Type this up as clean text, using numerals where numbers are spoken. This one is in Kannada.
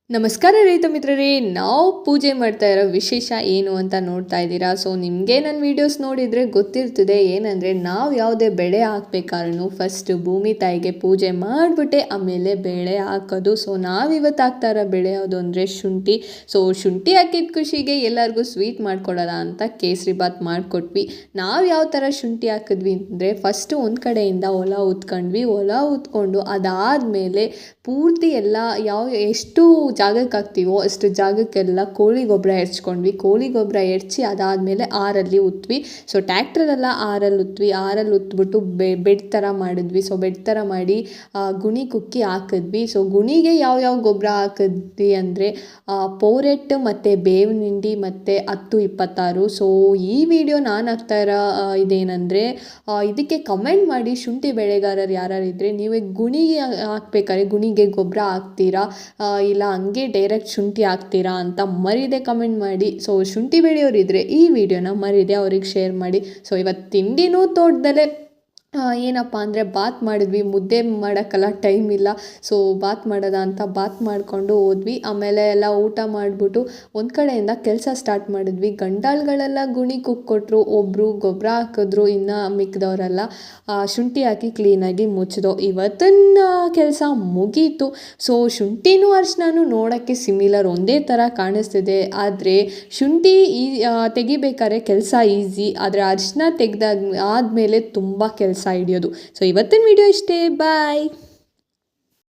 ನಮಸ್ಕಾರ ರೈತ ಮಿತ್ರರೇ, ನಾವು ಪೂಜೆ ಮಾಡ್ತಾ ಇರೋ ವಿಶೇಷ ಏನು ಅಂತ ನೋಡ್ತಾ ಇದ್ದೀರಾ. ಸೊ ನಿಮಗೆ ನನ್ನ ವೀಡಿಯೋಸ್ ನೋಡಿದರೆ ಗೊತ್ತಿರ್ತದೆ. ಏನಂದರೆ ನಾವು ಯಾವುದೇ ಬೆಳೆ ಹಾಕ್ಬೇಕಾದ್ರೂ ಫಸ್ಟ್ ಭೂಮಿ ತಾಯಿಗೆ ಪೂಜೆ ಮಾಡಿಬಿಟ್ಟೆ ಆಮೇಲೆ ಬೆಳೆ ಹಾಕೋದು. ಸೊ ನಾವಿವತ್ತು ಹಾಕ್ತಾ ಇರೋ ಬೆಳೆ ಯಾವುದು ಅಂದರೆ ಶುಂಠಿ. ಸೊ ಶುಂಠಿ ಹಾಕಿದ ಖುಷಿಗೆ ಎಲ್ಲರಿಗೂ ಸ್ವೀಟ್ ಮಾಡ್ಕೊಡೋಣ ಅಂತ ಕೇಸರಿ ಬಾತ್ ಮಾಡಿಕೊಟ್ವಿ. ನಾವು ಯಾವ ಥರ ಶುಂಠಿ ಹಾಕಿದ್ವಿ ಅಂದರೆ ಫಸ್ಟು ಒಂದು ಕಡೆಯಿಂದ ಹೊಲ ಉತ್ಕೊಂಡ್ವಿ. ಹೊಲ ಉತ್ಕೊಂಡು ಅದಾದಮೇಲೆ ಪೂರ್ತಿ ಎಲ್ಲ ಎಷ್ಟು ಜಾಗಕ್ಕೆ ಹಾಕ್ತೀವೋ ಅಷ್ಟು ಜಾಗಕ್ಕೆಲ್ಲ ಕೋಳಿ ಗೊಬ್ಬರ ಹೆರ್ಚ್ಕೊಂಡ್ವಿ. ಕೋಳಿ ಗೊಬ್ಬರ ಹೆರ್ಚಿ ಅದಾದಮೇಲೆ ಆರಲ್ಲಿ ಉತ್ವಿ. ಸೊ ಟ್ಯಾಕ್ಟ್ರಲ್ಲೆಲ್ಲ ಆರಲ್ಲಿ ಉತ್ಬಿಟ್ಟು ಬೆಡ್ ಥರ ಮಾಡಿದ್ವಿ. ಸೊ ಬೆಡ್ ಥರ ಮಾಡಿ ಗುಣಿ ಕುಕ್ಕಿ ಹಾಕಿದ್ವಿ. ಸೊ ಗುಣಿಗೆ ಯಾವ ಗೊಬ್ಬರ ಹಾಕಿದ್ವಿ ಅಂದರೆ ಪೋರೆಟ್ ಮತ್ತು ಬೇವಿನ ಹಿಂಡಿ ಮತ್ತು 10-26. ಸೊ ಈ ವಿಡಿಯೋ ನಾನು ಹಾಕ್ತಾ ಇರೋ ಇದೇನೆಂದರೆ ಇದಕ್ಕೆ ಕಮೆಂಟ್ ಮಾಡಿ, ಶುಂಠಿ ಬೆಳೆಗಾರರು ಯಾರಿದ್ರೆ ನೀವು ಗುಣಿಗೆ ಹಾಕ್ಬೇಕಾದ್ರೆ ಗುಣಿಗೆ ಗೊಬ್ಬರ ಹಾಕ್ತೀರಾ ಇಲ್ಲ ಹಂಗೆ ಡೈರೆಕ್ಟ್ ಶುಂಠಿ ಹಾಕ್ತೀರಾ ಅಂತ ಮರೀದೆ ಕಮೆಂಟ್ ಮಾಡಿ. ಸೊ ಶುಂಠಿ ಬೆಳೆಯೋರಿದ್ರೆ ಈ ವಿಡಿಯೋನ ಮರೀದೆ ಅವ್ರಿಗೆ ಶೇರ್ ಮಾಡಿ. ಸೊ ಇವತ್ತು ತಿಂಡಿನೂ ತೋಟದಲ್ಲೇ ಏನಪ್ಪ ಅಂದರೆ ಬಾತ್ ಮಾಡಿದ್ವಿ. ಮುದ್ದೆ ಮಾಡೋಕ್ಕಲ್ಲ ಟೈಮ್ ಇಲ್ಲ. ಸೊ ಬಾತ್ ಮಾಡೋದ ಅಂತ ಬಾತ್ ಮಾಡಿಕೊಂಡು ಹೋದ್ವಿ. ಆಮೇಲೆ ಎಲ್ಲ ಊಟ ಮಾಡಿಬಿಟ್ಟು ಒಂದು ಕಡೆಯಿಂದ ಕೆಲಸ ಸ್ಟಾರ್ಟ್ ಮಾಡಿದ್ವಿ. ಗಂಡಾಳುಗಳೆಲ್ಲ ಗುಣಿ ಕುಕ್ಕೊಟ್ರು, ಒಬ್ಬರು ಗೊಬ್ಬರ ಹಾಕಿದ್ರು, ಇನ್ನು ಮಿಕ್ಕಿದವರೆಲ್ಲ ಶುಂಠಿ ಹಾಕಿ ಕ್ಲೀನಾಗಿ ಮುಚ್ಚಿದೋ. ಇವತ್ತಿನ ಕೆಲಸ ಮುಗೀತು. ಸೊ ಶುಂಠಿನೂ ಅರಿಶಿನೂ ನೋಡೋಕ್ಕೆ ಸಿಮಿಲರ್ ಒಂದೇ ಥರ ಕಾಣಿಸ್ತಿದೆ. ಆದರೆ ಶುಂಠಿ ತೆಗಿಬೇಕಾದ್ರೆ ಕೆಲಸ ಈಸಿ, ಆದರೆ ಅರಿಶಿನ ತೆಗೆದಾದ ಆದಮೇಲೆ ತುಂಬ ಕೆಲಸ ಹಿಡಿಯೋದು. ಸೊ ಇವತ್ತಿನ ವಿಡಿಯೋ ಇಷ್ಟೇ. ಬಾಯ್.